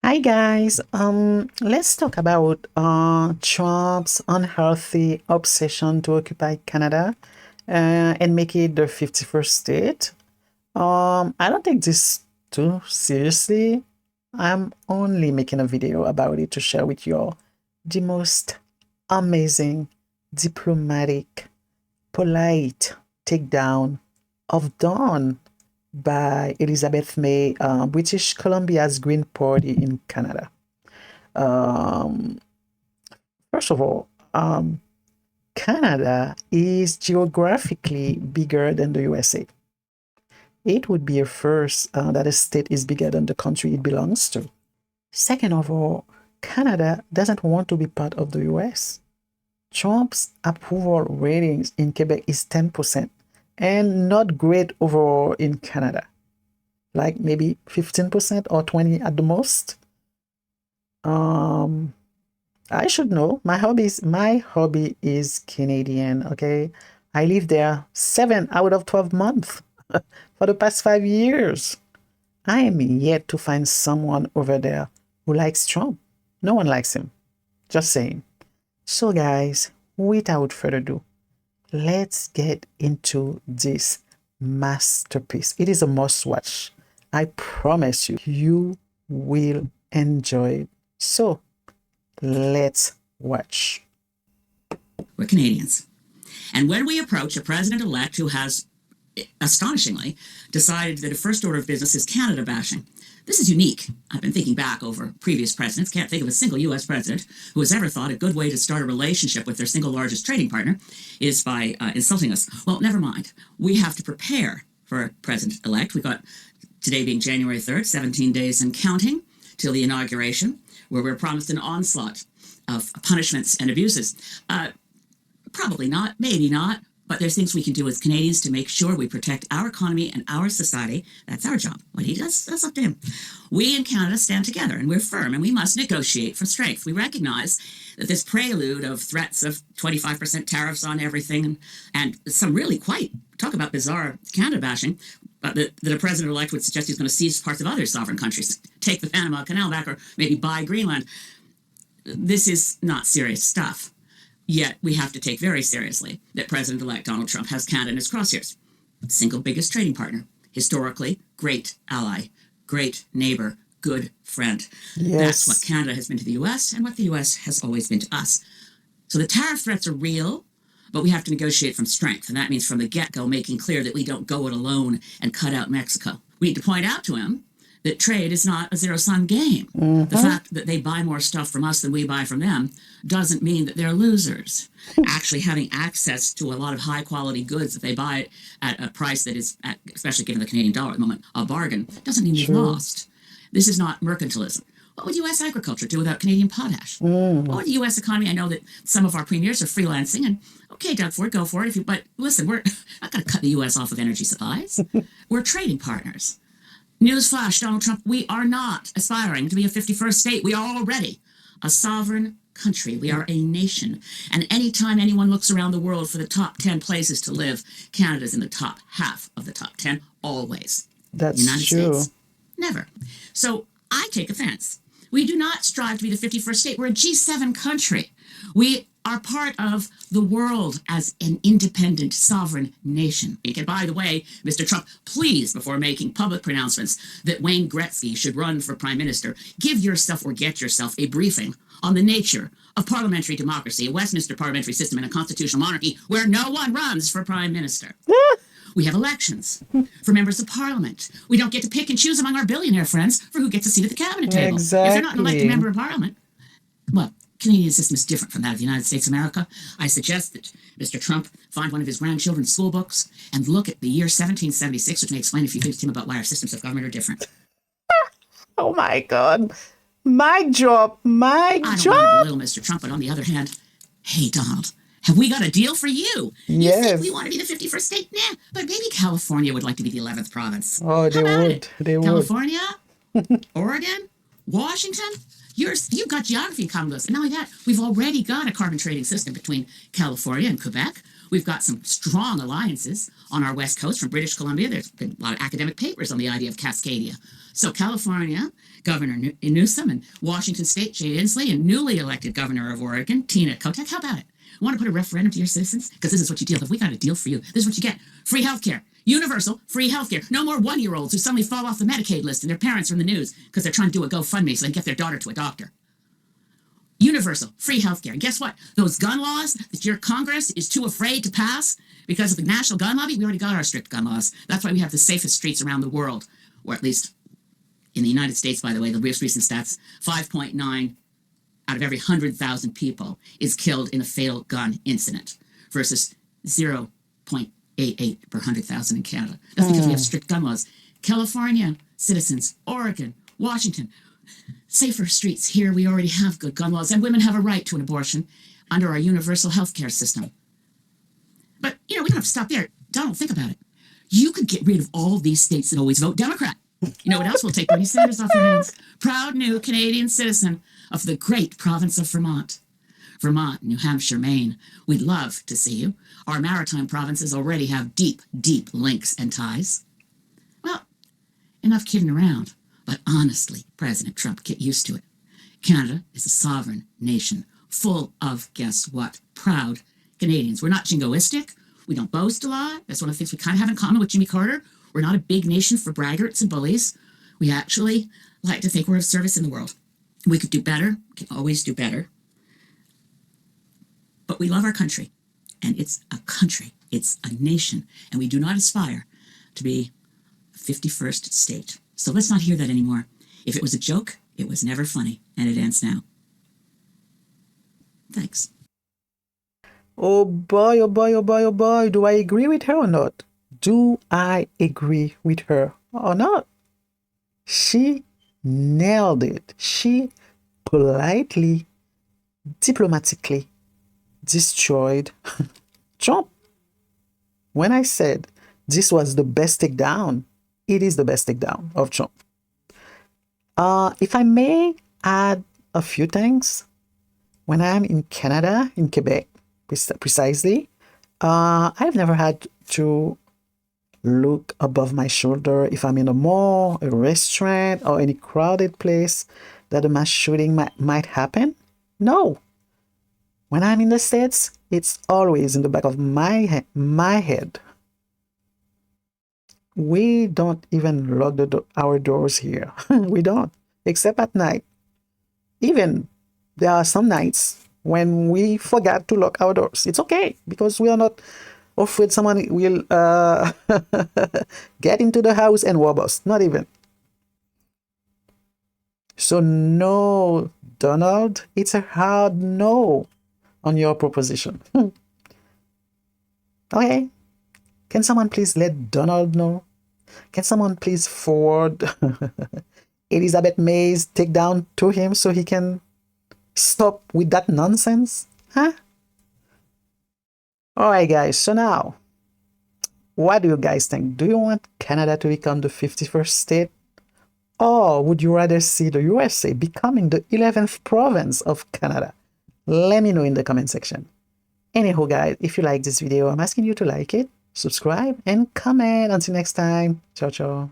Hi guys. Let's talk about Trump's unhealthy obsession to occupy Canada and make it the 51st state. I don't take this too seriously. I'm only making a video about it to share with you all the most amazing, diplomatic, polite takedown of Dawn by Elizabeth May, British Columbia's Green Party in Canada. Um, First of all, Canada is geographically bigger than the USA. It would be a first that a state is bigger than the country it belongs to. Second of all, Canada doesn't want to be part of the US. Trump's approval ratings in Quebec is 10% and not great overall in Canada, like maybe 15% or 20 at the most. Um, I should know. My hobby is Canadian, okay? I live there 7 out of 12 months for the past 5 years. I am yet to find someone over there who likes Trump. No one likes him. Just saying. So guys, without further ado, let's get into this masterpiece. It is a must watch. I promise you, you will enjoy it. So let's watch. We're Canadians. And when we approach a president-elect who has, astonishingly, decided that a first order of business is Canada bashing, this is unique. I've been thinking back over previous presidents, can't think of a single U.S. president who has ever thought a good way to start a relationship with their single largest trading partner is by insulting us. Well, never mind. We have to prepare for a president-elect. We've got today being January 3rd, 17 days and counting till the inauguration, where we're promised an onslaught of punishments and abuses. Probably not, maybe not, but there's things we can do as Canadians to make sure we protect our economy and our society. That's our job. What he does, that's up to him. We in Canada stand together, and we're firm, and we must negotiate for strength. We recognize that this prelude of threats of 25% tariffs on everything and some really quite, talk about bizarre Canada bashing, that a president-elect would suggest he's going to seize parts of other sovereign countries, take the Panama Canal back, or maybe buy Greenland. This is not serious stuff. Yet we have to take very seriously that President-elect Donald Trump has Canada in his crosshairs. Single biggest trading partner, historically great ally, great neighbor, good friend. Yes. That's what Canada has been to the U.S. and what the U.S. has always been to us. So the tariff threats are real, but we have to negotiate from strength. And that means from the get-go making clear that we don't go it alone and cut out Mexico. We need to point out to him that trade is not a zero-sum game. The fact that they buy more stuff from us than we buy from them doesn't mean that they're losers. Actually having access to a lot of high-quality goods that they buy at a price that is, especially given the Canadian dollar at the moment, a bargain, doesn't mean we've lost. This is not mercantilism. What would U.S. agriculture do without Canadian potash? What would the U.S. economy? I know that some of our premiers are freelancing, and okay, Doug Ford, go for it. But listen, we're not going to cut the U.S. off of energy supplies. We're trading partners. Newsflash, Donald Trump, we are not aspiring to be a 51st state. We are already a sovereign country. We are a nation. And anytime anyone looks around the world for the top 10 places to live, Canada's in the top half of the top 10, always. That's United true. States, never. So I take offense. We do not strive to be the 51st state. We're a G7 country. We are part of the world as an independent, sovereign nation. And by the way, Mr. Trump, please, before making public pronouncements that Wayne Gretzky should run for prime minister, give yourself or get yourself a briefing on the nature of parliamentary democracy, a Westminster parliamentary system, and a constitutional monarchy where no one runs for prime minister. We have elections for members of parliament. We don't get to pick and choose among our billionaire friends for who gets a seat at the cabinet table. Exactly. If they're not an elected member of parliament, well, Canadian system is different from that of the United States of America. I suggest that Mr. Trump find one of his grandchildren's school books and look at the year 1776, which may explain a few things to him about why our systems of government are different. Oh my God. Mic drop. Mic I don't want to drop. belittle Mr. Trump, but on the other hand, hey, Donald, have we got a deal for you? You Yes. think we want to be the 51st state? Nah, but maybe California would like to be the 11th province. Oh, they How about would. it? They would. California, Oregon, Washington. You've got geography in common with us. And not only that, we've already got a carbon trading system between California and Quebec. We've got some strong alliances on our west coast from British Columbia. There's been a lot of academic papers on the idea of Cascadia. So California, Governor Newsom, and Washington State, Jay Inslee, and newly elected Governor of Oregon, Tina Kotek. How about it? Want to put a referendum to your citizens? Because this is what you deal with. We got a deal for you. This is what you get. Free health care. Universal free health care. No more one-year-olds who suddenly fall off the Medicaid list and their parents are in the news because they're trying to do a GoFundMe so they can get their daughter to a doctor. Universal free health care. And guess what? Those gun laws that your Congress is too afraid to pass because of the national gun lobby, we already got our strict gun laws. That's why we have the safest streets around the world, or at least in the United States, by the way, the most recent stats, 5.9 out of every 100,000 people is killed in a fatal gun incident versus 0.88 per 100,000 in Canada. That's because we have strict gun laws. California citizens, Oregon, Washington, safer streets. Here we already have good gun laws, and women have a right to an abortion under our universal health care system. But, we don't have to stop there. Donald, think about it. You could get rid of all these states that always vote Democrat. You know what else will take Bernie Sanders off your hands? Proud new Canadian citizen of the great province of Vermont. Vermont, New Hampshire, Maine. We'd love to see you. Our maritime provinces already have deep, deep links and ties. Well, enough kidding around. But honestly, President Trump, get used to it. Canada is a sovereign nation full of, guess what, proud Canadians. We're not jingoistic. We don't boast a lot. That's one of the things we kind of have in common with Jimmy Carter. We're not a big nation for braggarts and bullies. We actually like to think we're of service in the world. We could do better. We can always do better. But we love our country. And it's a country. It's a nation. And we do not aspire to be a 51st state. So let's not hear that anymore. If it was a joke, it was never funny. And it ends now. Thanks. Oh boy, oh boy, oh boy, oh boy. Do I agree with her or not? Do I agree with her or not? She nailed it. She politely, diplomatically destroyed Trump. When I said this was the best takedown, it is the best takedown of Trump. If I may add a few things, when I'm in Canada, in Quebec, precisely, I've never had to look above my shoulder if I'm in a mall, a restaurant, or any crowded place that a mass shooting might happen. No. When I'm in the States, it's always in the back of my head. We don't even lock our doors here. We don't, except at night. Even there are some nights when we forgot to lock our doors. It's okay, because we are not afraid someone will get into the house and rob us. Not even. So no, Donald, it's a hard no on your proposition. Okay. Can someone please let Donald know? Can someone please forward Elizabeth May's takedown to him so he can stop with that nonsense? Huh? Alright guys, so now, what do you guys think? Do you want Canada to become the 51st state? Or would you rather see the USA becoming the 11th province of Canada? Let me know in the comment section. Anyhow guys, if you like this video, I'm asking you to like it, subscribe, and comment. Until next time, ciao ciao.